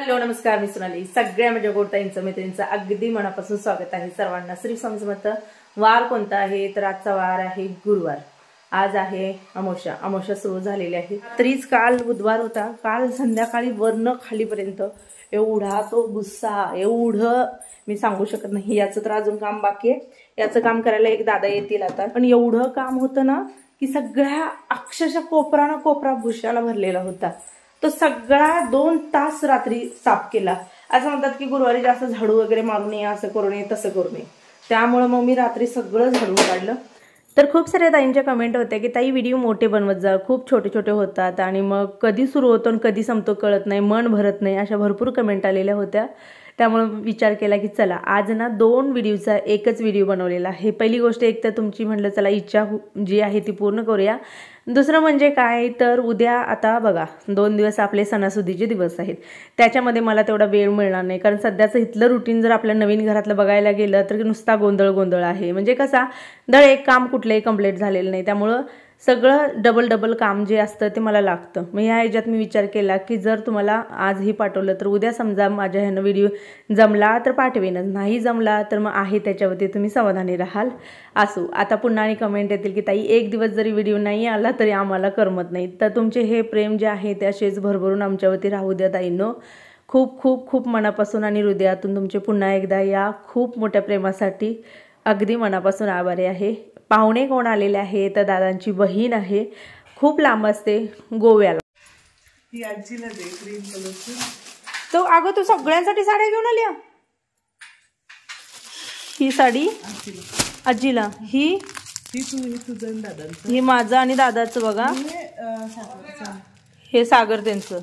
Hello नमस्कार, मी सोनाली. सगळ्या माझ्या गोडताईंचं मैत्रिणींचं अगदी मनापासून स्वागत आहे सर्वांना. श्री स्वामी समर्थ. वार कोणता आहे तर आजचा वार आहे गुरुवार. आज आहे अमावस्या सुरू झालेली आहे. तरीच काल बुधवार होता. काल संध्याकाळी वर्ण खालीपर्यंत एवढा तो गुस्सा, एवढं मी सांगू शकत नाही. याचं तर अजून काम बाकी आहे. याचं काम करायला एक दादा येतील आता. पण एवढं काम होतं ना की सगळ्या अक्षरशः कोपरा ना कोपरा भुशाला भरलेला होता. तो सगळा 2 तास रात्री साफ केला. असं म्हणतात की गुरुवारी जास्त झाडू वगैरे मारू नये, असं करू नये, तसं करू नये. त्यामुळे मग मी रात्री सगळं झाडून काढलं. तर खूप साऱ्या ताईंच्या कमेंट होत्या की ताई व्हिडिओ मोठे बनवत जा, खूप छोटे छोटे होतात आणि मग कधी सुरू होतो आणि कधी संपतो कळत नाही, मन भरत नाही, अशा भरपूर कमेंट आलेल्या होत्या. त्यामुळे विचार केला की चला आज ना 2 व्हिडिओचा एकच व्हिडिओ बनवलेला आहे. पहिली गोष्ट एक तर तुमची म्हटलं चला इच्छा जी आहे ती पूर्ण करूया. दुसरं म्हणजे काय तर उद्या आता बघा 2 दिवस आपले सणासुदीचे दिवस आहेत. त्याच्यामध्ये मला तेवढा वेळ मिळणार नाही, कारण सध्याचं इथलं रुटीन जर आपल्या नवीन घरातलं बघायला गेलं तर नुसता गोंधळ आहे. म्हणजे कसा एक काम कुठलंही कंप्लीट झालेलं नाही, त्यामुळं सगळं डबल काम जे असतं ते मला लागतं. मग ह्या ह्याच्यात मी विचार केला की जर तुम्हाला आजही पाठवलं तर उद्या समजा माझ्या ह्यानं व्हिडिओ जमला तर पाठवेनच, नाही जमला तर मग आहे त्याच्यावरती तुम्ही समाधानी राहाल. असो, आता पुन्हा आणि कमेंट येतील की ताई एक दिवस जरी व्हिडिओ नाही आला तरी आम्हाला करमत नाही. तर तुमचे हे प्रेम जे आहे ते असेच भरभरून आमच्यावरती राहू द्या ताईंनो. खूप खूप खूप मनापासून आणि हृदयातून तुमचे पुन्हा एकदा या खूप मोठ्या प्रेमासाठी अगदी मनापासून आभारी आहे. पाहुणे कोण आलेले आहे तर दादांची बहीण आहे, खूप लांब असते गोव्याला. ही आजीला दे ग्रीन कलरची. तो अगं तू सगळ्यांसाठी साड्या घेऊन आली. ही साडी आजीला, ही तुझं दादांचं, ही माझं आणि दादाचं बघा, हे सागर त्यांचं.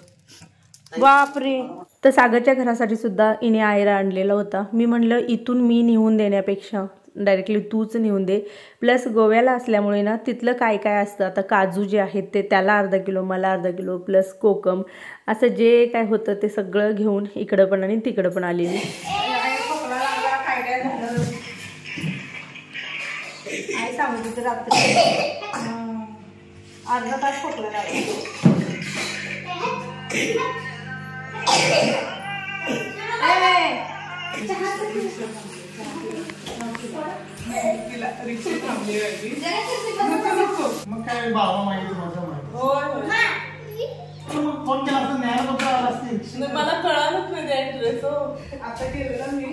बापरे. तर सागरच्या घरासाठी सुद्धा इने आयरा आणलेला होता. मी म्हणलं इथून मी नेऊन देण्यापेक्षा डायरेक्टली तूच नेऊन दे. प्लस गोव्याला असल्यामुळे ना तिथलं काय काय असतं, आता काजू जे आहेत ते त्याला अर्धा किलो, मला अर्धा किलो, प्लस कोकम, असं जे काय होतं ते सगळं घेऊन इकडं पण आणि तिकडं पण आलेली. अर्धा तास खोकला लागला. तिला रिक्षा थांबली होती. मग काय बाबा माहिती फोन केला असता, न्यायला फक्त आला असते. मला कळालंच नाही त्या ऍड्रेस. आता केलेला मी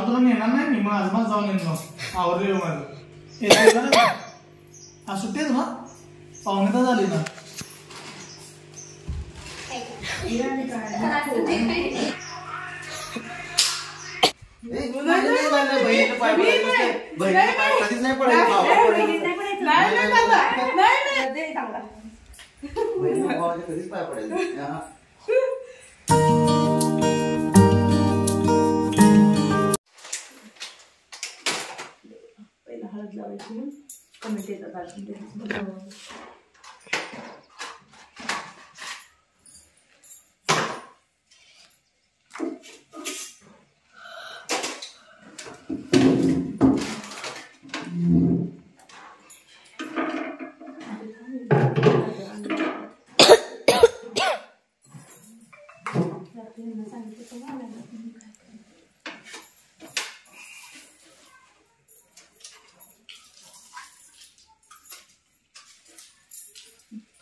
तुला नेणार नाही मी, मग आज मग जाऊन येतो आवरले माझं. हा सुट्टीच ना, पाहुणे तर झाली ना. कधीच नाही पाय पडेल. पहिला हळद लावायची, कमेंट येतात.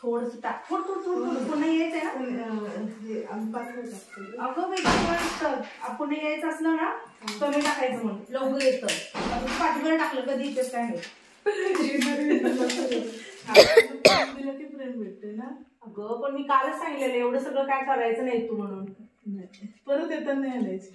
थोडस टाक, थोडं नाही यायचंय ना. अगं आपण यायचं असलं ना कमी टाकायचं, म्हणून लवकर येतं. पाठीवर टाकलं कधी इथेच काय नाही. प्रेम भेटते ना. अगं पण मी कालच सांगितलेलं एवढं सगळं काय करायचं नाही तू म्हणून. परत येताना नाही आलायची.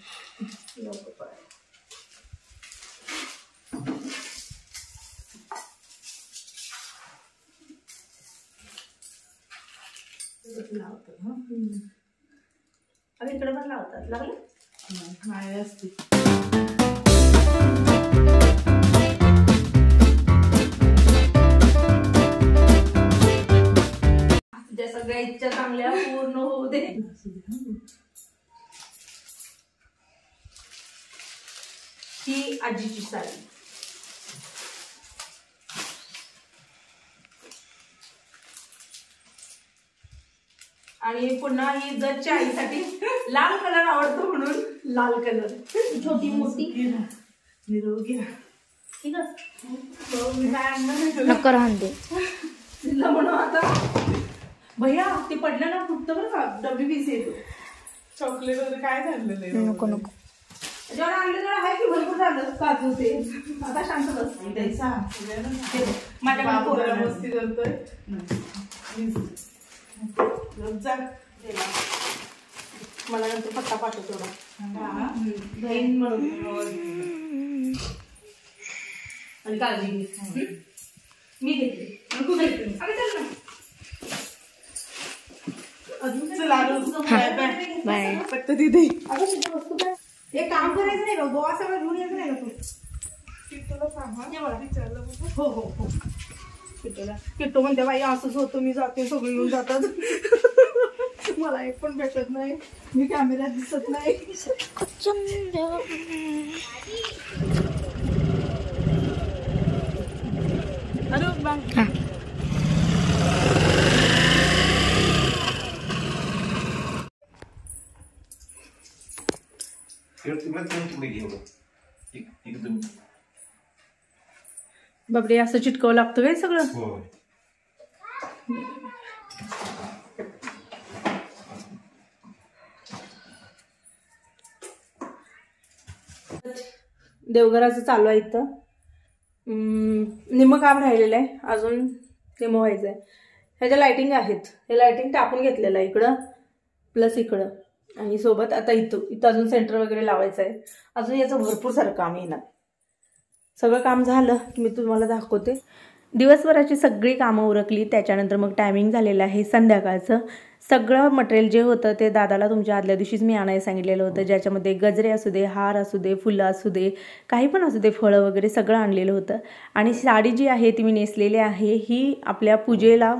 अरे इकडे पण लावतात, लागलं नाही असते. सगळ्या इच्छा चांगल्या पूर्ण होऊ दे. ही आजीची साडी. आणि पुन्हा ही जजच्या आईसाठी लाल कलर आवडतो म्हणून लाल कलर. छोटी मोठी निरोगी ठीक आहे. नक्कर आणते तिला म्हणून आता भैया ते पडलं ना फुटतं बरं का. WBC येतो. चॉकलेट वगैरे काय झालेलं आहे? नको नको जेव्हा आणलं तेव्हा आहे की भरपूर झालं काजू ते. आता शांत बस. माझ्या पोराला मस्ती करतोय. मला नंतर पत्ता पाठवतो बहीण म्हणून. आणि काळजी घे. मी घेतली तू घेतली. बाय. फक्त तिथे एक काम करायचं नाही का गोवा सगळं घेऊन यायचं नाही का तू. हो हो हो किट्टू म्हणते बाई असंच होतं मी जाते सगळे येऊन जातात. मला एक पण भेटत नाही. मी कॅमेऱ्यात दिसत नाही. अरे बाय. बापरे असं चिटकावं लागतं काय सगळं. देवघराचं चालू आहे इथं. निम्मं काम राहिलेलं आहे अजून. निम्मं व्हायचं आहे. ह्याच्या लायटिंग आहेत. हे लायटिंग टाकून घेतलेलं आहे इकडं प्लस इकडं. आणि सोबत आता इथं अजून सेंटर वगैरे लावायचं आहे. अजून याचं भरपूर सारं काम येणार. सगळं काम झालं की मी तुम्हाला दाखवते. दिवसभराची सगळी कामं उरकली. त्याच्यानंतर मग टायमिंग झालेलं आहे संध्याकाळचं. सगळं मटेरियल जे होतं ते दादाला तुमच्या आदल्या दिवशीच मी आणायला सांगितलेलं होतं. ज्याच्यामध्ये गजरे असू दे, हार असू दे, फुलं असू दे, काही पण असू दे, फळं वगैरे सगळं आणलेलं होतं. आणि साडी जी आहे ती मी नेसलेली आहे. ही आपल्या पूजेला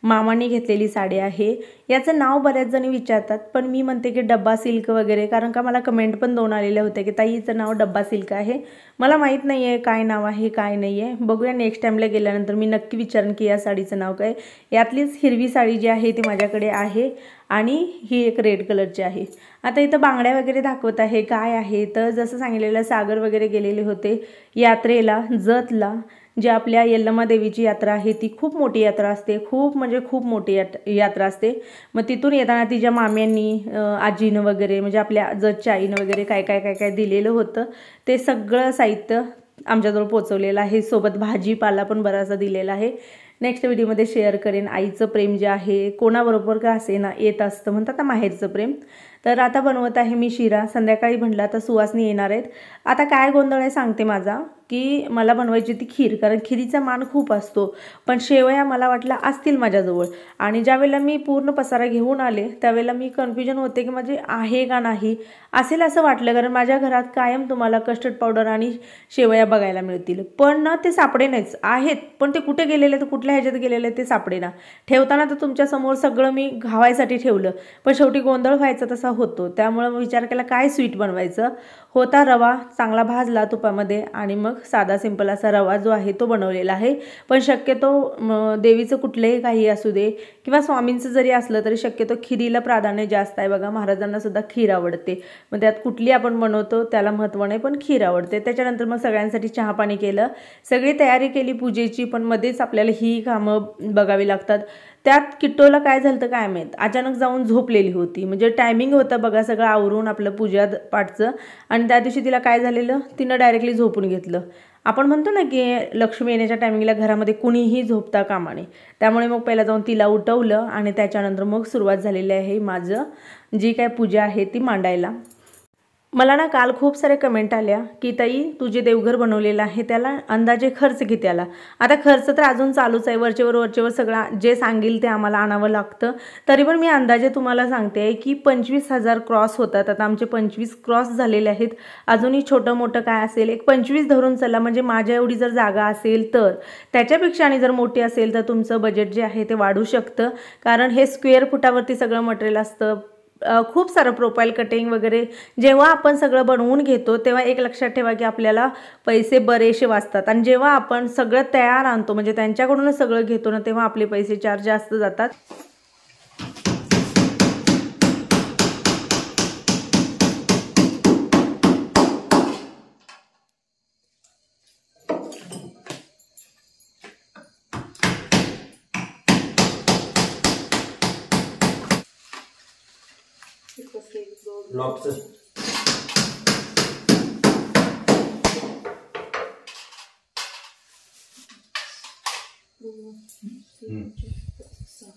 मामाने घेतलेली साडी आहे. याचं नाव बऱ्याच जणी विचारतात पण मी म्हणते की डब्बा सिल्क वगैरे. कारण का मला कमेंट पण 2 आलेल्या होत्या की ताई हिचं नाव डब्बा सिल्क आहे. मला माहीत नाही आहे काय नाव आहे काय नाही आहे. बघूया नेक्स्ट टाईमला गेल्यानंतर मी नक्की विचारेन की या साडीचं नाव काय. यातलीच हिरवी साडी जी आहे ती माझ्याकडे आहे आणि ही एक रेड कलरची आहे. आता इथं बांगड्या वगैरे दाखवत आहे. काय आहे तर जसं सांगितलेलं सागर वगैरे गेलेले होते यात्रेला जतला. जी आपल्या यल्लमा देवीची यात्रा आहे ती खूप मोठी यात्रा असते. खूप म्हणजे खूप मोठी यात्रा असते. मग तिथून येताना तिच्या माम्यांनी आजीनं वगैरे म्हणजे आपल्या जजच्या आईनं वगैरे काय काय काय काय दिलेलं होतं. ते सगळं साहित्य आमच्याजवळ पोचवलेलं आहे. सोबत भाजीपाला पण बराचसा दिलेला आहे. नेक्स्ट व्हिडिओमध्ये शेअर करेन. आईचं प्रेम जे आहे कोणाबरोबर का असे ना येत असतं म्हणतात ना माहेरचं प्रेम. तर आता बनवत आहे मी शिरा. संध्याकाळी म्हटलं आता सुवासनी येणार आहेत. आता काय गोंधळ आहे सांगते माझा की मला बनवायची ती खीर. कारण खिरीचा मान खूप असतो. पण शेवया मला वाटलं असतील माझ्याजवळ. आणि ज्यावेळेला मी पूर्ण पसारा घेऊन आले त्यावेळेला मी कन्फ्युजन होते की म्हणजे आहे का नाही. असेल असं वाटलं कारण माझ्या घरात कायम तुम्हाला कस्टर्ड पावडर आणि शेवया बघायला मिळतील. पण ना ते सापडे नाहीच. आहेत पण ते कुठे गेलेले तर कुठल्या ह्याच्यात गेलेले ते सापडे ना. ठेवताना तर तुमच्यासमोर सगळं मी घावायसाठी ठेवलं पण शेवटी गोंधळ व्हायचा तसा होतो. त्यामुळं विचार केला काय स्वीट बनवायचं. होता रवा चांगला भाजला तुपामध्ये आणि मग साधा सिंपल असा रवा जो आहे तो बनवलेला आहे. पण शक्यतो देवीचं कुठलंही काही असू दे किंवा स्वामींचं जरी असलं तरी शक्यतो खिरीला प्राधान्य जास्त आहे. बघा महाराजांना सुद्धा खीर आवडते. मग त्यात कुठली आपण बनवतो त्याला महत्त्व नाही पण खीर आवडते. त्याच्यानंतर मग सगळ्यांसाठी चहापाणी केलं. सगळी तयारी केली पूजेची. पण मध्येच आपल्याला ही कामं बघावी लागतात. त्यात किट्टोला काय झालं तर काय माहीत अचानक जाऊन झोपलेली होती. म्हणजे टायमिंग होतं बघा सगळं आवरून आपलं पूजा पाठचं. आणि त्या दिवशी तिला काय झालेलं तिनं डायरेक्टली झोपून घेतलं. आपण म्हणतो ना की लक्ष्मी येण्याच्या टायमिंगला घरामध्ये कुणीही झोपता कामा नये. त्यामुळे मग पहिला जाऊन तिला उठवलं आणि त्याच्यानंतर मग सुरुवात झालेली आहे माझं जी काय पूजा आहे ती मांडायला. मला ना काल खूप सारे कमेंट आल्या की ताई तू जे देवघर बनवलेलं आहे त्याला अंदाजे खर्च किती आला. आता खर्च तर अजून चालूच आहे. वरचेवर सगळं जे सांगेल ते आम्हाला आणावं लागतं. तरी पण मी अंदाजे तुम्हाला सांगते की 25,000 क्रॉस होतात. आता आमचे 25 क्रॉस झालेले आहेत. अजूनही छोटं मोठं काय असेल एक 25 धरून चला. म्हणजे माझ्या एवढी जर जागा असेल तर त्याच्यापेक्षा आणि जर मोठी असेल तर तुमचं बजेट जे आहे ते वाढू शकतं. कारण हे स्क्वेअर फुटावरती सगळं मटेरियल असतं. खूप सारं प्रोफाईल कटिंग वगैरे जेव्हा आपण सगळं बनवून घेतो तेव्हा एक लक्षात ठेवा की आपल्याला पैसे बरेचसे वाचतात आणि जेव्हा आपण सगळं तयार आणतो म्हणजे त्यांच्याकडूनच सगळं घेतो ना तेव्हा आपले पैसे चार्ज जास्त जातात.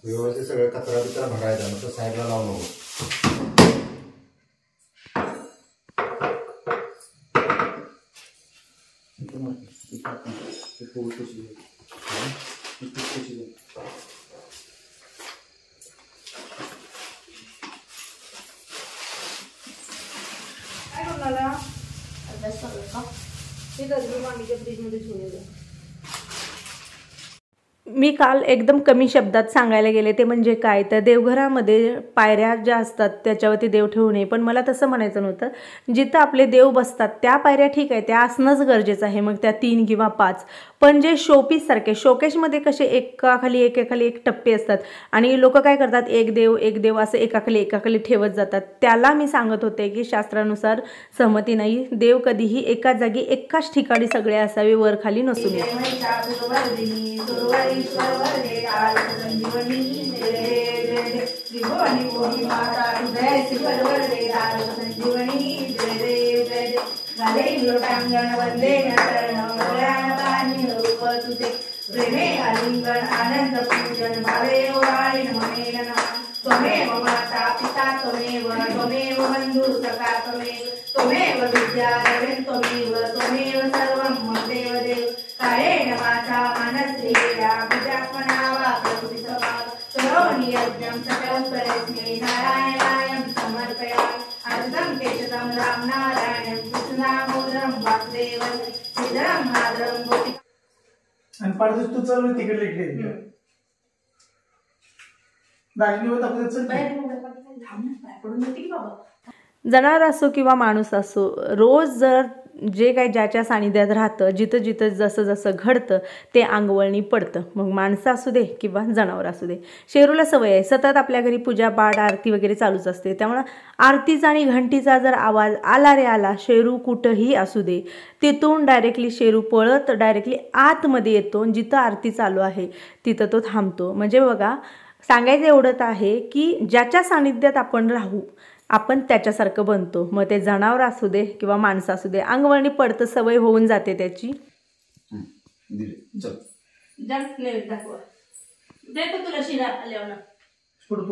व्यवस्थित सगळं कचरा बिचरा भरायचा नुसतं साईडला लावून नको. मी काल एकदम कमी शब्दात सांगायला गेले ते म्हणजे काय तर देवघरामध्ये पायऱ्या ज्या असतात त्याच्यावरती देव ठेवू नये, पण मला तसं म्हणायचं नव्हतं. जिथं आपले देव बसतात त्या पायऱ्या ठीक आहे, त्या असणंच गरजेचं आहे, मग त्या 3 किंवा 5. पण जे शोपीस सारखे शोकेशमध्ये कसे एकाखाली एक टप्पे असतात आणि लोक काय करतात एक देव असं एकाखाली ठेवत जातात. त्याला मी सांगत होते की शास्त्रानुसार सहमती नाही. देव कधीही एकाच जागी एकाच ठिकाणी सगळे असावे, वर खाली नसून. प्रेमे आलिंगन आनंद पूजन भावे ओवाळी नमेलना त्वमेव माता पिता त्वमेव बंधु सखा त्वमेव विद्या देवेन त्वमेव सर्वं देव कायेन वाचा मनसेया पूजापणावा प्रकृतिसभा करोमि यज्ञं सकलं परस्मै नारायणाय समर्पयामि अर्धं केशतं रामनारायणं कृष्णामोदरं वासुदेवं श्रीधरं माधवं गोपी. आणि पाडदोस तू चल तिकडे इकडे दाहिनी होत आपण चल. जनावर असो किंवा माणूस असो, रोज जर जे काही ज्याच्या सानिध्यात राहतं, जिथं जिथं जसं जसं घडतं ते अंगवळणी पडतं. मग माणसं असू दे किंवा जनावर असू दे. शेरूला सवय आहे सतत आपल्या घरी पूजा पाठ आरती वगैरे चालूच असते. त्यामुळं आरतीचा आणि घंटीचा जर आवाज आला रे आला, शेरू कुठंही असू दे, तिथून डायरेक्टली शेरू पळत डायरेक्टली आतमध्ये येतो. जिथं आरती चालू आहे तिथं तो थांबतो. म्हणजे बघा, सांगायचं एवढंच आहे की ज्याच्या सानिध्यात आपण राहू आपण त्याच्यासारखं बनतो. मग ते जनावर असू दे किंवा माणसं असू दे, अंगवळणी पडतं, सवय होऊन जाते त्याची. देतो तुला शिरा आल्यावर पुढे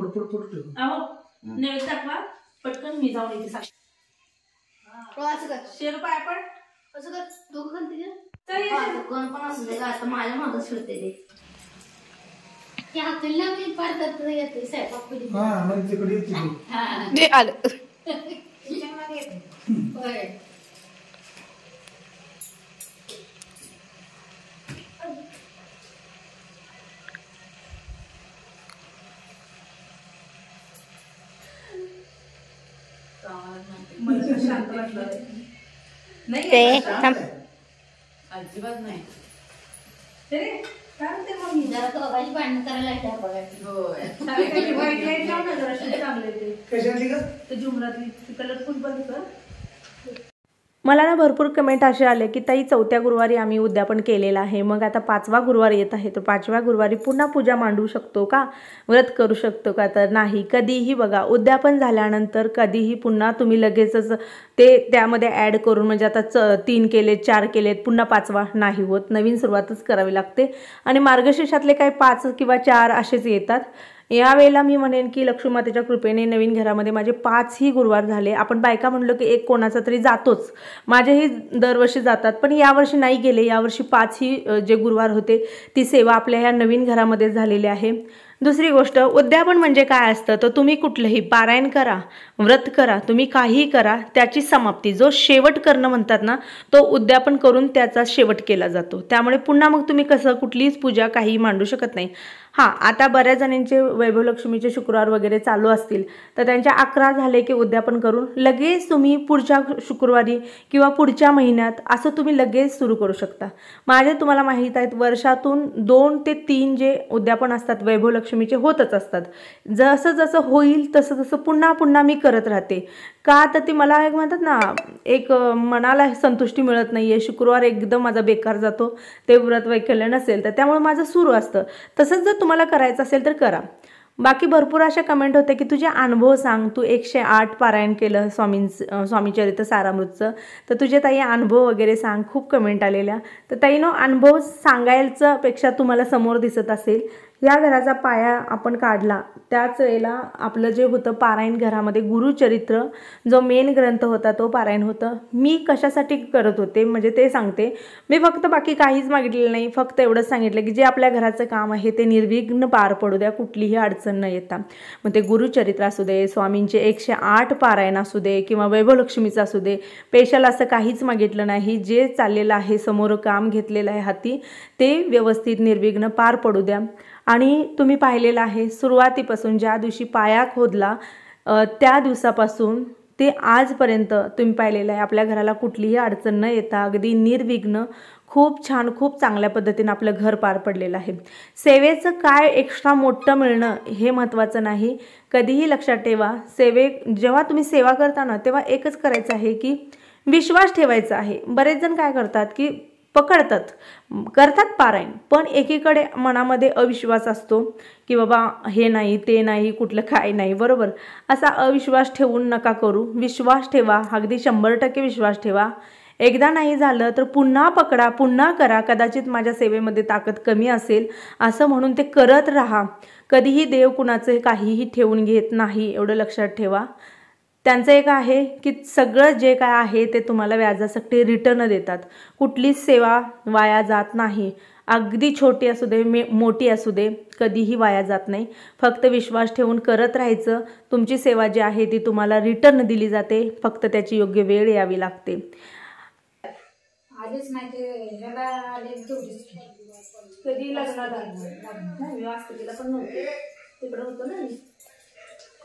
अहो नैवेद्य दाखवा पटकन, मी जाऊन येते. शेरू पाय पण असं कर दोघं कोण पण असू दे, आता माझ्या मागं फिरते ते. मी पडतात येते स्वयंपाक अजिबात नाही. जरा तो भाजी भांडण करायला कलरफुल बंद कर. मला ना भरपूर कमेंट असे आले की ताई 4थ्या गुरुवारी आम्ही उद्यापन केलेलं आहे, मग आता 5वा गुरुवार येत आहे, तर 5व्या गुरुवारी पुन्हा पूजा मांडू शकतो का, व्रत करू शकतो का? तर नाही, कधीही बघा उद्यापन झाल्यानंतर कधीही पुन्हा तुम्ही लगेचच ते त्यामध्ये ॲड करून म्हणजे आता 3 केलेत 4 केलेत पुन्हा 5वा नाही होत. नवीन सुरुवातच करावी लागते आणि मार्गशीर्षातले काही 5 किंवा 4 असेच येतात. यावेळेला मी म्हणेन की लक्ष्मीमातेच्या कृपेने नवीन घरामध्ये माझे 5ही गुरुवार झाले. आपण बायका म्हणलो की एक कोणाचा तरी जातोच, माझेही दरवर्षी जातात, पण यावर्षी नाही गेले. यावर्षी 5ही जे गुरुवार होते ती सेवा आपल्या ह्या नवीन घरामध्ये झालेली आहे. दुसरी गोष्ट, उद्यापन म्हणजे काय असतं, तर तुम्ही कुठलंही पारायण करा, व्रत करा, तुम्ही काहीही करा, त्याची समाप्ती जो शेवट करणं म्हणतात ना, तो उद्यापन करून त्याचा शेवट केला जातो. त्यामुळे पुन्हा मग तुम्ही कसं कुठलीच पूजा काही मांडू शकत नाही. हां, आता बऱ्याच जणांचे वैभवलक्ष्मीचे शुक्रवार वगैरे चालू असतील तर त्यांच्या 11 झाले की उद्यापन करून लगेच तुम्ही पुढच्या शुक्रवारी किंवा पुढच्या महिन्यात असं तुम्ही लगेच सुरू करू शकता. माझे तुम्हाला माहीत आहेत वर्षातून 2 ते 3 जे उद्यापन असतात वैभवलक्ष्मीचे होतच असतात. जसं जसं होईल तसं तसं पुन्हा पुन्हा मी करत राहते. का तर ती मला एक म्हणतात ना एक मनाला संतुष्टी मिळत नाही आहे. शुक्रवार एकदम माझा बेकार जातो ते व्रत वैकल्य नसेल तर, त्यामुळे माझं सुरू असतं. तसंच जर तुम्हाला करायचं असेल तर करा. बाकी भरपूर अशा कमेंट होते की तुझे अनुभव सांग, तू 108 पारायण केलं स्वामी चरित्र सारामृतचं, तर तुझे ताई अनुभव वगैरे सांग. खूप कमेंट आलेल्या. तर ताईनो अनुभव सांगायचं पेक्षा तुम्हाला समोर दिसत असेल या घराचा पाया आपण काढला त्याच वेळेला आपलं जे होतं पारायण घरामध्ये गुरुचरित्र जो मेन ग्रंथ होता तो पारायण होतं. मी कशासाठी करत होते म्हणजे ते सांगते. मी फक्त बाकी काहीच मागितलेलं नाही, फक्त एवढंच सांगितलं की जे आपल्या घराचं काम आहे ते निर्विघ्न पार पडू द्या, कुठलीही अडचण न येता. मग ते गुरुचरित्र असू दे, स्वामींचे 108 पारायण असू दे किंवा वैभवलक्ष्मीचं असू दे, स्पेशल असं काहीच मागितलं नाही. जे चाललेलं आहे समोर काम घेतलेलं आहे हाती ते व्यवस्थित निर्विघ्न पार पडू द्या. आणि तुम्ही पाहिलेलं आहे सुरुवातीपासून ज्या दिवशी पाया खोदला त्या दिवसापासून ते आजपर्यंत तुम्ही पाहिलेलं आहे आपल्या घराला कुठलीही अडचण न येता अगदी निर्विघ्न खूप छान खूप चांगल्या पद्धतीने आपलं घर पार पडलेलं आहे. सेवेचं काय एक्स्ट्रा मोठं मिळणं हे महत्त्वाचं नाही. कधीही लक्षात ठेवा जेव्हा तुम्ही सेवा करता ना तेव्हा एकच करायचं आहे की विश्वास ठेवायचा आहे. बरेच जण काय करतात की करतात पारायण पण एकीकडे मनामध्ये अविश्वास असतो की बाबा हे नाही ते नाही कुठलं काय नाही, बरोबर. असा अविश्वास ठेवून नका करू. विश्वास ठेवा, अगदी 100% विश्वास ठेवा. एकदा नाही झालं तर पुन्हा पकडा, पुन्हा करा. कदाचित माझ्या सेवेमध्ये ताकद कमी असेल असं म्हणून ते करत राहा. कधीही देव कुणाचं काहीही ठेवून घेत नाही, एवढं लक्षात ठेवा. त्यांचं एक आहे की सगळं जे काय आहे ते तुम्हाला व्याजासाठी रिटर्न देतात. कुठलीच सेवा वाया जात नाही. अगदी छोटी असू दे मोठी असू दे कधीही वाया जात नाही. फक्त विश्वास ठेवून करत राहायचं. तुमची सेवा जी आहे ती तुम्हाला रिटर्न दिली जाते, फक्त त्याची योग्य वेळ यावी लागते. आधीच नाही ते ह्याला आले कधी लग्नात नाही वास्तविकला पण नव्हते तिकडं होतं ना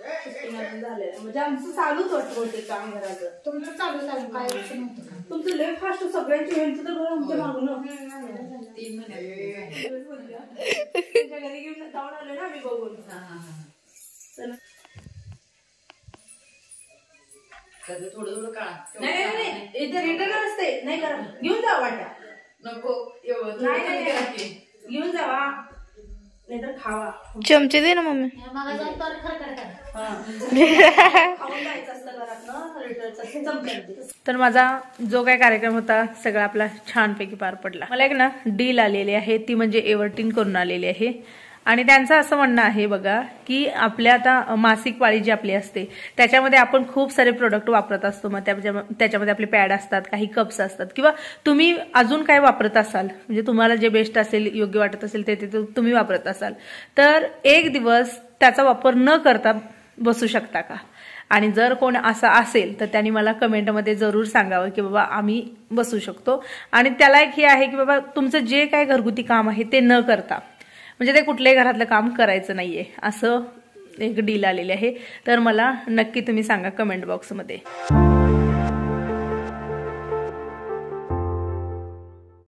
म्हणजे आमचं चालूच होते काम घराचं. तुमचं चालू काय नव्हतं का? तुमचं लय फास्ट सगळ्यांची हेल्थ तर आमच्या मागून घरी घेऊन जाऊन आले ना आम्ही बघून. थोडं थोडं काळा नाही इथे रिटर्न असते नाही करा घेऊन जावा वाट्या नको नाही घेऊन जावा नाहीतर खावा. चमचे दे ना मम्मी. मला जाऊन तर खरं खाऊन जायचं असतं घरात. तर माझा जो काय कार्यक्रम होता सगळा आपला छानपैकी पार पडला. मला एक ना डील आलेली आहे ती म्हणजे एव्हर्टिन करून आलेली आहे. आणि त्यांचं असं म्हणणं आहे बघा की आपल्या आता मासिक पाळी जी आपली असते त्याच्यामध्ये आपण खूप सारे प्रोडक्ट वापरत असतो. मग त्याच्यामध्ये आपले पॅड असतात, काही कप्स असतात किंवा तुम्ही अजून काय वापरत असाल म्हणजे तुम्हाला जे बेस्ट असेल योग्य वाटत असेल ते तुम्ही वापरत असाल तर एक दिवस त्याचा वापर न करता बसू शकता का? आणि जर कोण असं असेल तर त्यांनी मला कमेंटमध्ये जरूर सांगावं की बाबा आम्ही बसू शकतो. आणि त्याला एक हे आहे की बाबा तुमचं जे काय घरगुती काम आहे ते न करता म्हणजे ते कुठल्याही घरातलं काम करायचं नाहीये असं एक डील आलेली आहे. तर मला नक्की तुम्ही सांगा कमेंट बॉक्समध्ये.